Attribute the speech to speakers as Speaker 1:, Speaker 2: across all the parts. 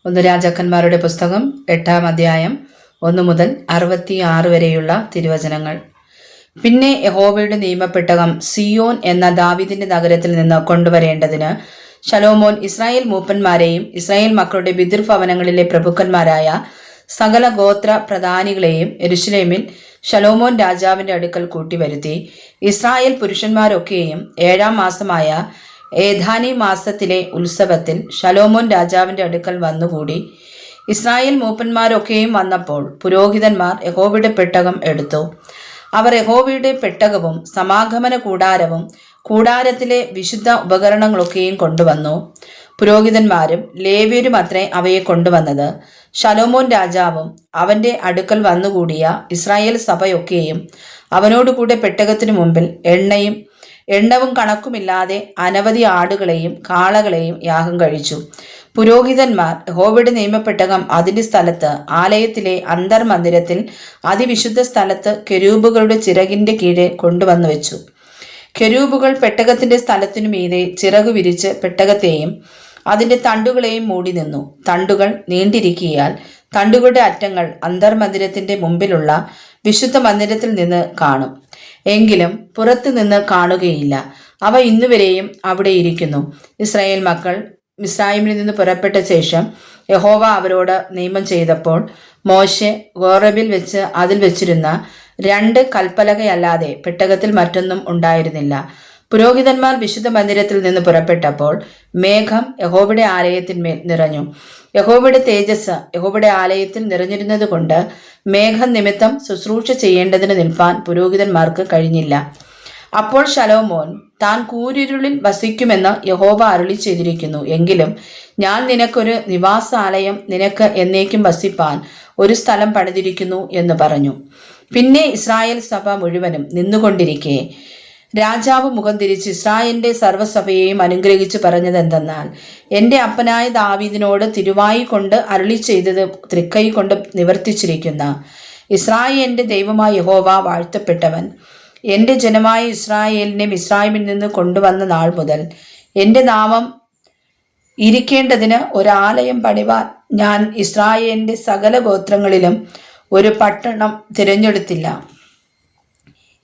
Speaker 1: ഒന്ന് രാജാക്കന്മാരുടെ പുസ്തകം 8-ാം അധ്യായം 1 മുതൽ 66 വരെയുള്ള തിരുവചനങ്ങൾ. പിന്നെ യഹോവയുടെ നിയമപ്പെട്ടകം സിയോൻ എന്ന ദാവീദിന്റെ നഗരത്തിൽ നിന്ന് കൊണ്ടുവരേണ്ടതിന് ശലോമോൻ ഇസ്രായേൽ മൂപ്പന്മാരെയും ഇസ്രായേൽ മക്കളുടെ പിതൃഭവനങ്ങളിലെ പ്രഭുക്കന്മാരായ സകല ഗോത്ര പ്രധാനികളെയും യെരൂശലേമിൽ ശലോമോൻ രാജാവിന്റെ അടുക്കൽ കൂട്ടിവരുത്തി. ഇസ്രായേൽ പുരുഷന്മാരൊക്കെയും 7-ാം മാസമായ ഏധാനി മാസത്തിലെ ഉത്സവത്തിൽ ശലോമോൻ രാജാവിന്റെ അടുക്കൽ വന്നുകൂടി. ഇസ്രായേൽ മൂപ്പന്മാരൊക്കെയും വന്നപ്പോൾ പുരോഹിതന്മാർ യഹോവയുടെ പെട്ടകം എടുത്തു. അവർ യഹോവയുടെ പെട്ടകവും സമാഗമന കൂടാരവും കൂടാരത്തിലെ വിശുദ്ധ ഉപകരണങ്ങളൊക്കെയും കൊണ്ടുവന്നു. പുരോഹിതന്മാരും ലേവ്യരും അത്രേ അവയെ കൊണ്ടുവന്നത്. ശലോമോൻ രാജാവും അവന്റെ അടുക്കൽ വന്നുകൂടിയ ഇസ്രായേൽ സഭയൊക്കെയും അവനോടുകൂടെ പെട്ടകത്തിനു മുമ്പിൽ എണ്ണവും കണക്കുമില്ലാതെ അനവധി ആടുകളെയും കാളകളെയും യാഗം കഴിച്ചു. പുരോഹിതന്മാർ യഹോവയുടെ നിയമപ്പെട്ടകം അതിന്റെ സ്ഥലത്ത് ആലയത്തിലെ അന്തർമന്ദിരത്തിൽ അതിവിശുദ്ധ സ്ഥലത്ത് കെരൂബുകളുടെ ചിറകിന്റെ കീഴെ കൊണ്ടുവന്നു വെച്ചു. കെരൂബുകൾ പെട്ടകത്തിന്റെ സ്ഥലത്തിനു മീതെ ചിറകു വിരിച്ച് പെട്ടകത്തെയും അതിന്റെ തണ്ടുകളെയും മൂടി നിന്നു. തണ്ടുകൾ നീണ്ടിരിക്കിയാൽ തണ്ടുകളുടെ അറ്റങ്ങൾ അന്തർമന്ദിരത്തിന്റെ മുമ്പിലുള്ള വിശുദ്ധ മന്ദിരത്തിൽ നിന്ന് കാണും, എങ്കിലും പുറത്തു നിന്ന് കാണുകയില്ല. അവ ഇന്നുവരെയും അവിടെ ഇരിക്കുന്നു. ഇസ്രായേൽ മക്കൾ മിസ്രയീമിൽ നിന്ന് പുറപ്പെട്ട ശേഷം യഹോവ അവരോട് നിയമം ചെയ്തപ്പോൾ മോശെ ഹോറേബിൽ വെച്ച് അതിൽ വെച്ചിരുന്ന 2 കൽപ്പലകയല്ലാതെ പെട്ടകത്തിൽ മറ്റൊന്നും ഉണ്ടായിരുന്നില്ല. പുരോഹിതന്മാർ വിശുദ്ധ മന്ദിരത്തിൽ നിന്ന് പുറപ്പെട്ടപ്പോൾ മേഘം യഹോവയുടെ ആലയത്തിന്മേൽ നിറഞ്ഞു. യഹോവയുടെ തേജസ് യഹോവയുടെ ആലയത്തിൽ നിറഞ്ഞിരുന്നത് കൊണ്ട് മേഘം നിമിത്തം ശുശ്രൂഷ ചെയ്യേണ്ടതിന് നിൽപ്പാൻ പുരോഹിതന്മാർക്ക് കഴിഞ്ഞില്ല. അപ്പോൾ ശലോമോൻ താൻ കൂരിരുളിൽ വസിക്കുമെന്ന് യഹോവ അരുളി ചെയ്തിരിക്കുന്നു. എങ്കിലും ഞാൻ നിനക്കൊരു നിവാസാലയം, നിനക്ക് എന്നേക്കും വസിപ്പാൻ ഒരു സ്ഥലം പണിതിരിക്കുന്നു എന്ന് പറഞ്ഞു. പിന്നെ ഇസ്രായേൽ സഭ മുഴുവനും നിന്നുകൊണ്ടിരിക്കെ രാജാവ് മുഖം തിരിച്ച് ഇസ്രായേലിന്റെ സർവ്വസഭയെയും അനുഗ്രഹിച്ച് പറഞ്ഞത് എന്തെന്നാൽ, എൻ്റെ അപ്പനായ ദാവീദിനോട് തിരുവായി കൊണ്ട് അരുളി ചെയ്തത് തൃക്കൈ കൊണ്ട് നിവർത്തിച്ചിരിക്കുന്ന ഇസ്രായേലിന്റെ ദൈവമായ യഹോവ വാഴ്ത്തപ്പെട്ടവൻ. എൻ്റെ ജനമായ ഇസ്രായേലിനെ മിസ്രയീമിൽ നിന്ന് കൊണ്ടുവന്ന നാൾ മുതൽ എൻ്റെ നാമം ഇരിക്കേണ്ടതിന് ഒരാലയം പണിവാൻ ഞാൻ ഇസ്രായേലിന്റെ സകല ഗോത്രങ്ങളിലും ഒരു പട്ടണം തിരഞ്ഞെടുത്തില്ല.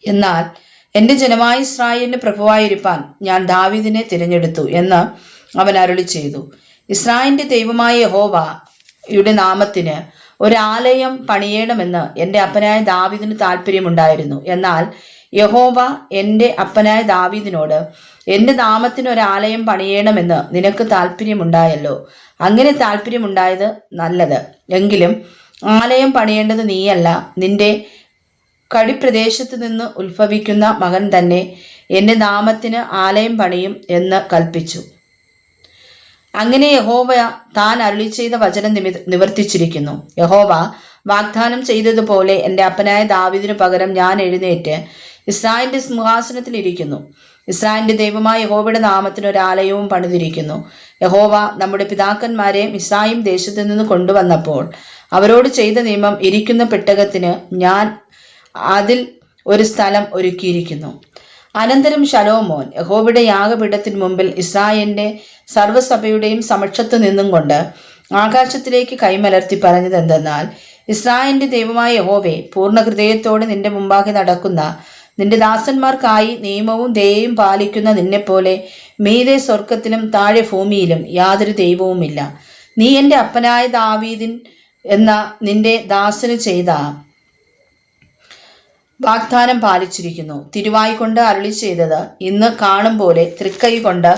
Speaker 1: എന്നാൽ എൻ്റെ ജനമായ ഇസ്രായേലിന് പ്രഭുവായിരിക്കാൻ ഞാൻ ദാവീദിനെ തിരഞ്ഞെടുത്തു എന്ന് അവൻ അരുളി ചെയ്തു. ഇസ്രായേലിന്റെ ദൈവമായ യഹോവയുടെ നാമത്തിന് ഒരാലയം പണിയണമെന്ന് എൻ്റെ അപ്പനായ ദാവീദിന് താല്പര്യമുണ്ടായിരുന്നു. എന്നാൽ യഹോവ എൻ്റെ അപ്പനായ ദാവീദിനോട്, എൻ്റെ നാമത്തിന് ഒരാലയം പണിയണമെന്ന് നിനക്ക് താല്പര്യമുണ്ടായല്ലോ. അങ്ങനെ താല്പര്യമുണ്ടായത് നല്ലത്. എങ്കിലും ആലയം പണിയേണ്ടത് നീയല്ല, നിന്റെ കടിപ്രദേശത്ത് നിന്ന് ഉത്ഭവിക്കുന്ന മകൻ തന്നെ എൻ്റെ നാമത്തിന് ആലയം പണിയും എന്ന് കൽപ്പിച്ചു. അങ്ങനെ യഹോവ താൻ അരുളി ചെയ്ത വചനം നിവർത്തിച്ചിരിക്കുന്നു. യഹോവ വാഗ്ദാനം ചെയ്തതുപോലെ എൻ്റെ അപ്പനായ ദാവീദിനു പകരം ഞാൻ എഴുന്നേറ്റ് ഇസ്രായേലിന്റെ സിംഹാസനത്തിൽ ഇരിക്കുന്നു. ഇസ്രായേലിന്റെ ദൈവമായ യഹോവയുടെ നാമത്തിന് ഒരാലയവും പണിതിരിക്കുന്നു. യഹോവ നമ്മുടെ പിതാക്കന്മാരെ മിസ്രയീം ദേശത്തു നിന്ന് കൊണ്ടുവന്നപ്പോൾ അവരോട് ചെയ്ത നിയമം ഇരിക്കുന്ന പെട്ടകത്തിന് ഞാൻ അതിൽ ഒരു സ്ഥലം ഒരുക്കിയിരിക്കുന്നു. അനന്തരം ശലോമോൻ യഹോവയുടെ യാഗപീഠത്തിന് മുമ്പിൽ ഇസ്രായേലിന്റെ സർവ്വസഭയുടെയും സമക്ഷത്ത് നിന്നും കൊണ്ട് ആകാശത്തിലേക്ക് കൈമലർത്തി പറഞ്ഞത് എന്തെന്നാൽ, ഇസ്രായേലിന്റെ ദൈവമായ യഹോവേ, പൂർണ്ണ ഹൃദയത്തോടെ നിന്റെ മുമ്പാകെ നടക്കുന്ന നിന്റെ ദാസന്മാർക്കായി നിയമവും ദയയും പാലിക്കുന്ന നിന്നെപ്പോലെ മീതെ സ്വർഗത്തിലും താഴെ ഭൂമിയിലും യാതൊരു ദൈവവുമില്ല. നീ എൻ്റെ അപ്പനായ ദാവീദിൻ എന്ന നിന്റെ ദാസന് ചെയ്ത വാഗ്ദാനം പാലിച്ചിരിക്കുന്നു. തിരുവായി കൊണ്ട് അരുളി ചെയ്തത് ഇന്ന് കാണും പോലെ തൃക്കൈ കൊണ്ട്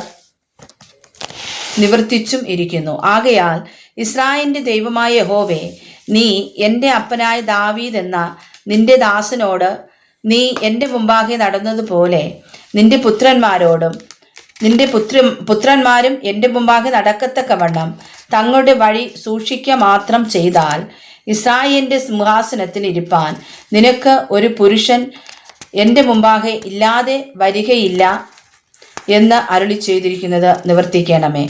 Speaker 1: നിവർത്തിച്ചും ഇരിക്കുന്നു. ആകയാൽ ഇസ്രായേലിന്റെ ദൈവമായ യഹോവേ, നീ എൻ്റെ അപ്പനായ ദാവീദ് എന്ന നിന്റെ ദാസനോട് നീ എൻ്റെ മുമ്പാകെ നടന്നതുപോലെ നിന്റെ പുത്രന്മാരും എൻ്റെ മുമ്പാകെ നടക്കത്തക്കവണ്ണം തങ്ങളുടെ വഴി സൂക്ഷിക്കുക മാത്രം ചെയ്താൽ ഇസ്രായേലിന്റെ സിംഹാസനത്തിൽ ഇരിപ്പാൻ നിനക്ക് ഒരു പുരുഷൻ എൻ്റെ മുമ്പാകെ ഇല്ലാതെ വരികയില്ല എന്ന് അരുളി ചെയ്തിരിക്കുന്നത് നിവർത്തിക്കണമേ.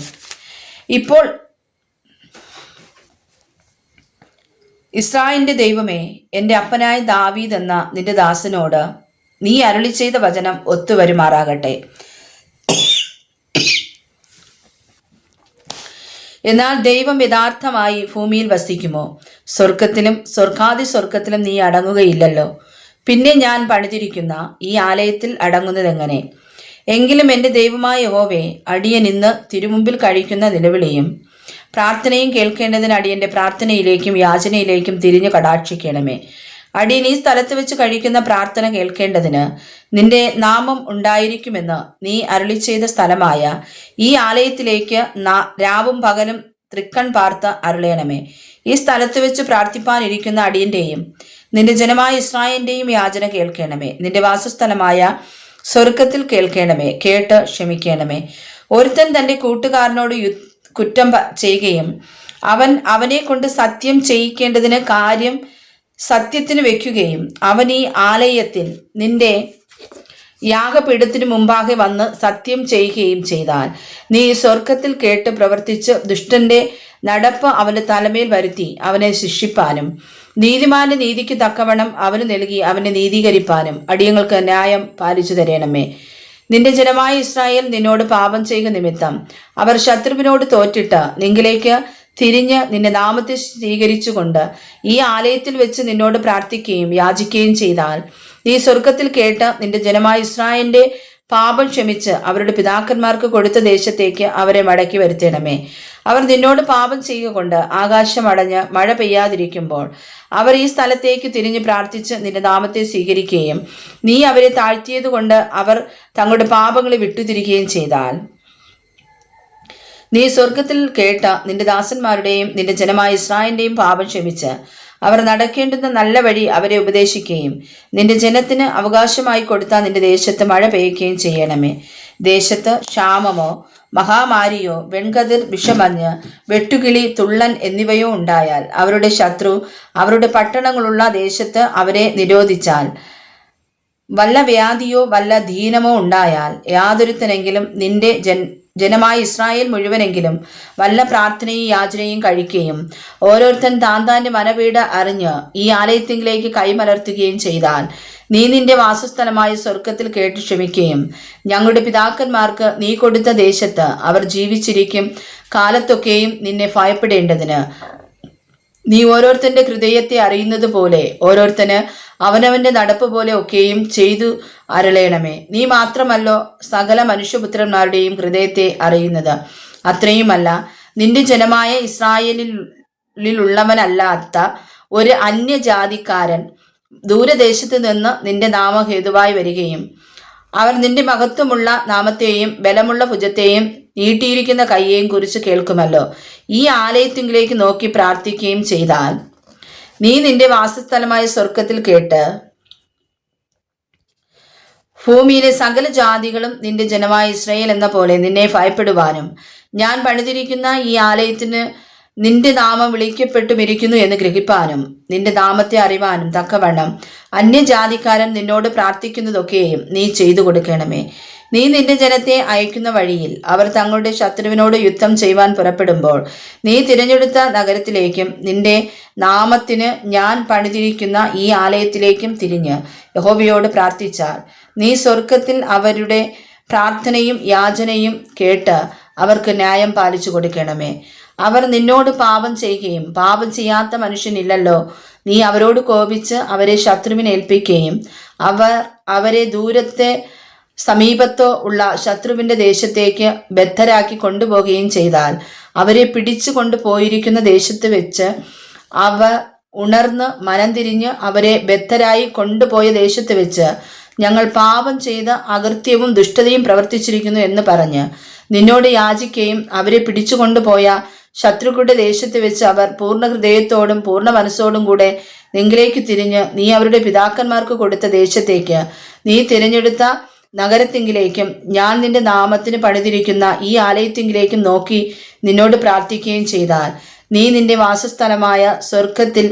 Speaker 1: ഇപ്പോൾ ഇസ്രായേലിന്റെ ദൈവമേ, എൻ്റെ അപ്പനായ ദാവീദ് എന്ന നിന്റെ ദാസനോട് നീ അരുളി ചെയ്ത വചനം ഒത്തുവരുമാറാകട്ടെ. എന്നാൽ ദൈവം യഥാർത്ഥമായി ഭൂമിയിൽ വസിക്കുമോ? സ്വർഗത്തിലും സ്വർഗാതി സ്വർഗത്തിലും നീ അടങ്ങുകയില്ലല്ലോ. പിന്നെ ഞാൻ പണിതിരിക്കുന്ന ഈ ആലയത്തിൽ അടങ്ങുന്നതെങ്ങനെ? എങ്കിലും എൻ്റെ ദൈവമായ യഹോവേ, അടിയൻ ഇന്ന് തിരുമുമ്പിൽ കഴിക്കുന്ന നിലവിളിയും പ്രാർത്ഥനയും കേൾക്കേണ്ടതിന് അടിയന്റെ പ്രാർത്ഥനയിലേക്കും യാചനയിലേക്കും തിരിഞ്ഞു കടാക്ഷിക്കണമേ. അടിയൻ ഈ സ്ഥലത്ത് വെച്ച് കഴിക്കുന്ന പ്രാർത്ഥന കേൾക്കേണ്ടതിന് നിന്റെ നാമം ഉണ്ടായിരിക്കുമെന്ന് നീ അരുളി ചെയ്ത സ്ഥലമായ ഈ ആലയത്തിലേക്ക് രാവും പകലും തൃക്കൺ പാർത്ത് അരുളയണമേ. ഈ സ്ഥലത്ത് വെച്ച് പ്രാർത്ഥിപ്പാനിരിക്കുന്ന അടിയന്റെയും നിന്റെ ജനമായ ഇസ്രായേലിന്റെയും യാചന കേൾക്കണമേ. നിന്റെ വാസസ്ഥലമായ സ്വർഗത്തിൽ കേൾക്കണമേ. കേട്ട് ക്ഷമിക്കണമേ. ഒരുത്തൻ തന്റെ കൂട്ടുകാരനോട് കുറ്റം ചെയ്യുകയും അവൻ അവനെ കൊണ്ട് സത്യം ചെയ്യിക്കേണ്ടതിന് കാര്യം സത്യത്തിന് വെക്കുകയും അവൻ ഈ ആലയത്തിൽ നിന്റെ യാഗപീഠത്തിന് മുമ്പാകെ വന്ന് സത്യം ചെയ്യുകയും ചെയ്താൽ നീ സ്വർഗത്തിൽ കേട്ട് പ്രവർത്തിച്ച് ദുഷ്ടന്റെ നടപ്പ് അവന്റെ തലമേൽ വരുത്തി അവനെ ശിക്ഷിപ്പാനും നീതിമാന്റെ നീതിക്ക് തക്കവണ്ണം അവന് നൽകി അവനെ നീതീകരിപ്പാനും അടിയങ്ങൾക്ക് ന്യായം പാലിച്ചു തരണമേ. നിന്റെ ജനമായ ഇസ്രായേൽ നിന്നോട് പാപം ചെയ്യുക നിമിത്തം അവർ ശത്രുവിനോട് തോറ്റിട്ട് നിങ്കിലേക്ക് തിരിഞ്ഞ് നിന്റെ നാമത്തെ സ്വീകരിച്ചുകൊണ്ട് ഈ ആലയത്തിൽ വെച്ച് നിന്നോട് പ്രാർത്ഥിക്കുകയും യാചിക്കുകയും ചെയ്താൽ നീ സ്വർഗത്തിൽ കേട്ട് നിന്റെ ജനമായ ഇസ്രായേലിന്റെ പാപം ക്ഷമിച്ച് അവരുടെ പിതാക്കന്മാർക്ക് കൊടുത്ത ദേശത്തേക്ക് അവരെ മടക്കി വരുത്തണമേ. അവർ നിന്നോട് പാപം ചെയ്യുക കൊണ്ട് ആകാശം അടഞ്ഞ് മഴ പെയ്യാതിരിക്കുമ്പോൾ അവർ ഈ സ്ഥലത്തേക്ക് തിരിഞ്ഞ് പ്രാർത്ഥിച്ച് നിന്റെ നാമത്തെ സ്വീകരിക്കുകയും നീ അവരെ താഴ്ത്തിയത് കൊണ്ട് അവർ തങ്ങളുടെ പാപങ്ങളെ വിട്ടുതിരിക്കുകയും ചെയ്താൽ നീ സ്വർഗത്തിൽ കേട്ട നിന്റെ ദാസന്മാരുടെയും നിന്റെ ജനമായ ഇസ്രായേലിന്റെയും പാപം ക്ഷമിച്ച് അവർ നടക്കേണ്ടുന്ന നല്ല വഴി അവരെ ഉപദേശിക്കുകയും നിന്റെ ജനത്തിന് അവകാശമായി കൊടുത്ത നിന്റെ ദേശത്ത് മഴ പെയ്യുകയും ചെയ്യണമേ. ദേശത്ത് ക്ഷാമമോ മഹാമാരിയോ വെൺകതിർ വിഷമഞ്ഞ് വെട്ടുകിളി തുള്ളൻ എന്നിവയോ ഉണ്ടായാൽ അവരുടെ ശത്രു അവരുടെ പട്ടണങ്ങളുള്ള ദേശത്ത് അവരെ നിരോധിച്ചാൽ വല്ല വ്യാധിയോ വല്ല ദീനമോ ഉണ്ടായാൽ യാതൊരുത്തനെങ്കിലും നിന്റെ ജനമായ ഇസ്രായേൽ മുഴുവനെങ്കിലും വല്ല പ്രാർത്ഥനയും യാചനയും കഴിക്കുകയും ഓരോരുത്തൻ താന്താന്റെ മനവീട് അറിഞ്ഞ് ഈ ആലയത്തിലേക്ക് കൈമലർത്തുകയും ചെയ്താൽ നീ നിന്റെ വാസസ്ഥലമായ സ്വർഗത്തിൽ കേട്ട് ക്ഷമിക്കുകയും ഞങ്ങളുടെ പിതാക്കന്മാർക്ക് നീ കൊടുത്ത ദേശത്ത് അവർ ജീവിച്ചിരിക്കും കാലത്തൊക്കെയും നിന്നെ ഭയപ്പെടേണ്ടതിന് നീ ഓരോരുത്തന്റെ ഹൃദയത്തെ അറിയുന്നത് പോലെ ഓരോരുത്തന് അവനവന്റെ നടപ്പ് പോലെ ഒക്കെയും ചെയ്തു അരുളയണമേ. നീ മാത്രമല്ലോ സകല മനുഷ്യപുത്രന്മാരുടെയും ഹൃദയത്തെ അറിയുന്നത്. അത്രയുമല്ല, നിന്റെ ജനമായ ഇസ്രായേലിലുള്ളവനല്ലാത്ത ഒരു അന്യജാതിക്കാരൻ ദൂരദേശത്ത് നിന്ന് നിന്റെ നാമഹേതുവായി വരികയും അവർ നിന്റെ മഹത്വമുള്ള നാമത്തെയും ബലമുള്ള ഭുജത്തെയും നീട്ടിയിരിക്കുന്ന കൈയെയും കുറിച്ച് കേൾക്കുമല്ലോ. ഈ ആലയത്തിലേക്ക് നോക്കി പ്രാർത്ഥിക്കുകയും ചെയ്താൽ നീ നിന്റെ വാസസ്ഥലമായ സ്വർഗത്തിൽ കേട്ട് ഭൂമിയിലെ സകല ജാതികളും നിന്റെ ജനമായ ഇസ്രായേൽ എന്ന പോലെ നിന്നെ ഭയപ്പെടുവാനും ഞാൻ പണിതിരിക്കുന്ന ഈ ആലയത്തിന് നിന്റെ നാമം വിളിക്കപ്പെട്ടുമിരിക്കുന്നു എന്ന് ഗ്രഹിപ്പാനും നിന്റെ നാമത്തെ അറിവാനും തക്കവണ്ണം അന്യജാതിക്കാരൻ നിന്നോട് പ്രാർത്ഥിക്കുന്നതൊക്കെയും നീ ചെയ്തു കൊടുക്കണമേ. നീ നിന്റെ ജനത്തെ അയക്കുന്ന വഴിയിൽ അവർ തങ്ങളുടെ ശത്രുവിനോട് യുദ്ധം ചെയ്യുവാൻ പുറപ്പെടുമ്പോൾ നീ തിരഞ്ഞെടുത്ത നഗരത്തിലേക്കും നിന്റെ നാമത്തിന് ഞാൻ പണിതിരിക്കുന്ന ഈ ആലയത്തിലേക്കും തിരിഞ്ഞ് യഹോവയോട് പ്രാർത്ഥിച്ചാൽ നീ സ്വർഗത്തിൽ അവരുടെ പ്രാർത്ഥനയും യാചനയും കേട്ട് അവർക്ക് ന്യായം പാലിച്ചു കൊടുക്കണമേ. അവർ നിന്നോട് പാപം ചെയ്യുകയും പാപം ചെയ്യാത്ത മനുഷ്യനില്ലല്ലോ. നീ അവരോട് കോപിച്ച് അവരെ ശത്രുവിനെ ഏൽപ്പിക്കുകയും അവരെ ദൂരത്തെ സമീപത്തോ ഉള്ള ശത്രുവിന്റെ ദേശത്തേക്ക് ബദ്ധരാക്കി കൊണ്ടുപോകുകയും ചെയ്താൽ അവരെ പിടിച്ചു കൊണ്ടുപോയിരിക്കുന്ന ദേശത്ത് വെച്ച് അവർ ഉണർന്ന് മനം തിരിഞ്ഞ് അവരെ ബദ്ധരായി കൊണ്ടുപോയ ദേശത്ത് വെച്ച് ഞങ്ങൾ പാപം ചെയ്ത് അകൃത്യവും ദുഷ്ടതയും പ്രവർത്തിച്ചിരിക്കുന്നു എന്ന് പറഞ്ഞ് നിന്നോട് യാചിക്കുകയും അവരെ പിടിച്ചു കൊണ്ടുപോയ ശത്രുക്കളുടെ ദേശത്ത് വെച്ച് അവർ പൂർണ്ണ ഹൃദയത്തോടും പൂർണ്ണ മനസ്സോടും കൂടെ നിങ്കിലേക്ക് തിരിഞ്ഞ് നീ അവരുടെ പിതാക്കന്മാർക്ക് കൊടുത്ത ദേശത്തേക്ക് നീ തിരഞ്ഞെടുത്ത നഗരത്തിങ്കിലേക്കും ഞാൻ നിന്റെ നാമത്തിന് പണിതിരിക്കുന്ന ഈ ആലയത്തിങ്കിലേക്കും നോക്കി നിന്നോട് പ്രാർത്ഥിക്കുകയും ചെയ്താൽ നീ നിന്റെ വാസസ്ഥലമായ സ്വർഗത്തിൽ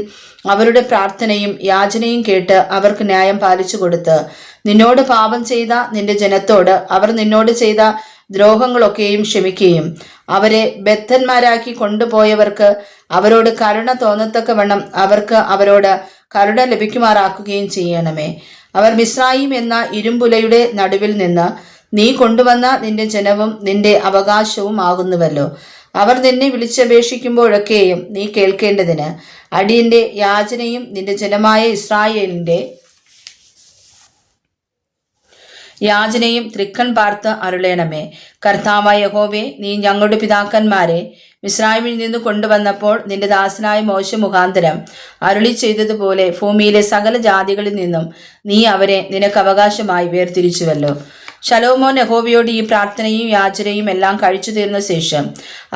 Speaker 1: അവരുടെ പ്രാർത്ഥനയും യാചനയും കേട്ട് അവർക്ക് ന്യായം പാലിച്ചു കൊടുത്ത് നിന്നോട് പാപം ചെയ്ത നിന്റെ ജനത്തോട് അവർ നിന്നോട് ചെയ്ത ദ്രോഹങ്ങളൊക്കെയും ക്ഷമിക്കുകയും അവരെ ബദ്ധന്മാരാക്കി കൊണ്ടുപോയവർക്ക് അവരോട് കരുണ തോന്നത്തക്കവണ്ണം അവർക്ക് അവരോട് കരുണ ലഭിക്കുമാറാക്കുകയും ചെയ്യണമേ. അവർ മിസ്രയീം എന്ന ഇരുമ്പുലയുടെ നടുവിൽ നിന്ന് നീ കൊണ്ടുവന്ന നിന്റെ ജനവും നിന്റെ അവകാശവും ആകുന്നുവല്ലോ. അവർ നിന്നെ വിളിച്ചപേക്ഷിക്കുമ്പോഴൊക്കെയും നീ കേൾക്കേണ്ടതിന് അടിയന്റെ യാചനയും നിന്റെ ജനമായ ഇസ്രായേലിന്റെ യാചനയും തൃക്കൺ പാർത്ത് അരുളേണമേ. കർത്താവായ യഹോവേ, നീ ഞങ്ങളുടെ പിതാക്കന്മാരെ മിസ്രയീമിൽ നിന്ന് കൊണ്ടുവന്നപ്പോൾ നിന്റെ ദാസനായ മോശെ മുഖാന്തരം അരുളി ചെയ്തതുപോലെ ഭൂമിയിലെ സകല ജാതികളിൽ നിന്നും നീ അവരെ നിനക്ക് അവകാശമായി വേർതിരിച്ചുവല്ലോ. ശലോമോൻ യഹോവയോട് ഈ പ്രാർത്ഥനയും യാചനയും എല്ലാം കഴിച്ചു തീർന്ന ശേഷം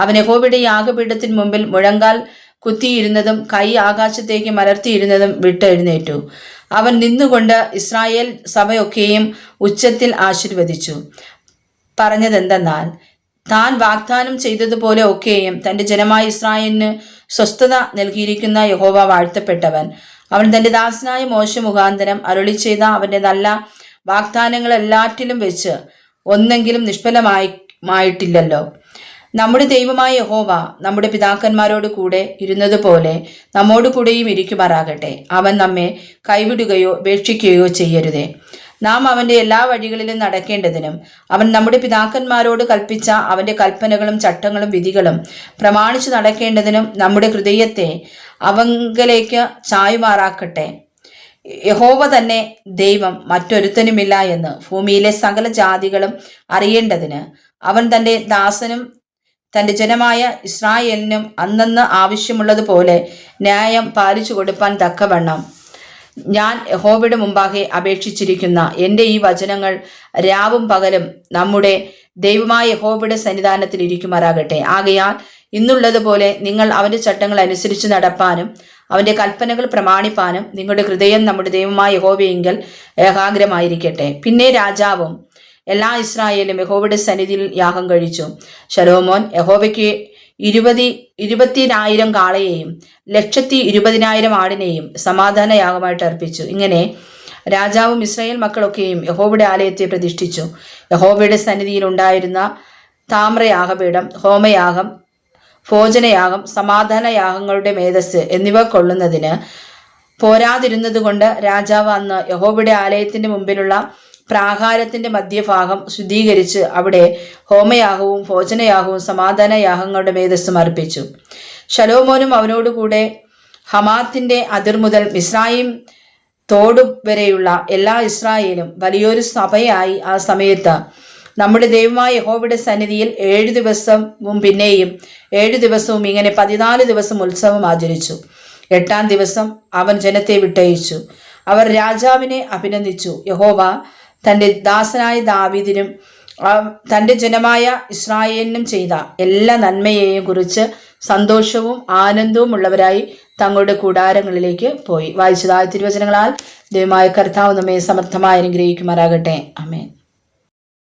Speaker 1: അവൻ യഹോവയുടെ യാഗപീഠത്തിന് മുമ്പിൽ മുഴങ്കാൽ കുത്തിയിരുന്നതും കൈ ആകാശത്തേക്ക് മലർത്തിയിരുന്നതും വിട്ടെഴുന്നേറ്റു. അവൻ നിന്നുകൊണ്ട് ഇസ്രായേൽ സഭയൊക്കെയും ഉച്ചത്തിൽ ആശീർവദിച്ചു. പറഞ്ഞതെന്തെന്നാൽ, താൻ വാഗ്ദാനം ചെയ്തതുപോലെ ഒക്കെയും തന്റെ ജനമായ ഇസ്രായേലിന് സ്വസ്ഥത നൽകിയിരിക്കുന്ന യഹോവ വാഴ്ത്തപ്പെട്ടവൻ. അവൻ തന്റെ ദാസനായ മോശെ മുഖാന്തരം അരുളി ചെയ്ത അവന്റെ നല്ല വാഗ്ദാനങ്ങളെല്ലാറ്റിലും വെച്ച് ഒന്നെങ്കിലും നിഷ്ഫലമായിട്ടില്ലല്ലോ. നമ്മുടെ ദൈവമായ യഹോവ നമ്മുടെ പിതാക്കന്മാരോട് കൂടെ ഇരുന്നതുപോലെ നമ്മോട് കൂടെയും ഇരിക്കുമാറാകട്ടെ. അവൻ നമ്മെ കൈവിടുകയോ ഉപേക്ഷിക്കുകയോ ചെയ്യരുതേ. നാം അവന്റെ എല്ലാ വഴികളിലും നടക്കേണ്ടതിനും അവൻ നമ്മുടെ പിതാക്കന്മാരോട് കൽപ്പിച്ച അവന്റെ കൽപ്പനകളും ചട്ടങ്ങളും വിധികളും പ്രമാണിച്ചു നടക്കേണ്ടതിനും നമ്മുടെ ഹൃദയത്തെ അവങ്കലേക്ക് ചായുമാറാക്കട്ടെ. യഹോവ തന്നെ ദൈവം, മറ്റൊരുത്തനുമില്ല എന്ന് ഭൂമിയിലെ സകല ജാതികളും അറിയേണ്ടതിന് അവൻ തന്റെ ദാസനും തന്റെ ജനമായ ഇസ്രായേലിനും അന്നന്ന് ആവശ്യമുള്ളതുപോലെ ന്യായം പാലിച്ചു കൊടുപ്പാൻ തക്കവണ്ണം ഞാൻ യഹോവയുടെ മുമ്പാകെ അപേക്ഷിച്ചിരിക്കുന്ന എൻ്റെ ഈ വചനങ്ങൾ രാവും പകലും നമ്മുടെ ദൈവമായ യഹോവയുടെ സന്നിധാനത്തിൽ ഇരിക്കുമാറാകട്ടെ. ആകയാൽ ഇന്നുള്ളതുപോലെ നിങ്ങൾ അവന്റെ ചട്ടങ്ങൾ അനുസരിച്ച് നടപ്പാനും അവന്റെ കൽപ്പനകൾ പ്രമാണിപ്പാനും നിങ്ങളുടെ ഹൃദയം നമ്മുടെ ദൈവമായ യഹോവയെങ്കിൽ ഏകാഗ്രമായിരിക്കട്ടെ. പിന്നെ രാജാവും എല്ലാ ഇസ്രായേലും യഹോവയുടെ സന്നിധിയിൽ യാഗം കഴിച്ചു. ശലോമോൻ യഹോവയ്ക്ക് 20,000 കാളയെയും 120,000 ആടിനെയും സമാധാന യാഗമായിട്ട് അർപ്പിച്ചു. ഇങ്ങനെ രാജാവും ഇസ്രായേൽ മക്കളൊക്കെയും യഹോവയുടെ ആലയത്തെ പ്രതിഷ്ഠിച്ചു. യഹോവയുടെ സന്നിധിയിൽ ഉണ്ടായിരുന്ന താമ്രയാഗപീഠം, ഹോമയാഗം, ഭോജനയാഗം, സമാധാന യാഗങ്ങളുടെ മേധസ് എന്നിവ കൊള്ളുന്നതിന് പോരാതിരുന്നതുകൊണ്ട് രാജാവ് അന്ന് യഹോവയുടെ ആലയത്തിന്റെ മുമ്പിലുള്ള പ്രാകാരത്തിന്റെ മധ്യഭാഗം ശുദ്ധീകരിച്ച് അവിടെ ഹോമയാഗവും ഭോജനയാഗവും സമാധാന യാഗങ്ങളുടെ മേധസ്സും അർപ്പിച്ചു. ശലോമോനും അവനോടുകൂടെ ഹമാത്തിന്റെ അതിർ മുതൽ മിസ്രയീം തോട് വരെയുള്ള എല്ലാ ഇസ്രായേലും വലിയൊരു സഭയായി ആ സമയത്ത് നമ്മുടെ ദൈവമായ യഹോവയുടെ സന്നിധിയിൽ 7 ദിവസവും പിന്നെയും 7 ദിവസവും ഇങ്ങനെ 14 ദിവസം ഉത്സവം ആചരിച്ചു. 8-ാം ദിവസം അവൻ ജനത്തെ വിട്ടയച്ചു. അവർ രാജാവിനെ അഭിനന്ദിച്ചു. യഹോവ തന്റെ ദാസനായ ദാവീദിനും തന്റെ ജനമായ ഇസ്രായേലിനും ചെയ്ത എല്ലാ നന്മയെയും കുറിച്ച് സന്തോഷവും ആനന്ദവും ഉള്ളവരായി തങ്ങളുടെ കൂടാരങ്ങളിലേക്ക് പോയി. വായിച്ചതായ തിരുവചനങ്ങളാൽ ദൈവമായ കർത്താവ് നമ്മെ സമർത്ഥമായി അനുഗ്രഹിക്കുമാറാകട്ടെ. ആമേൻ.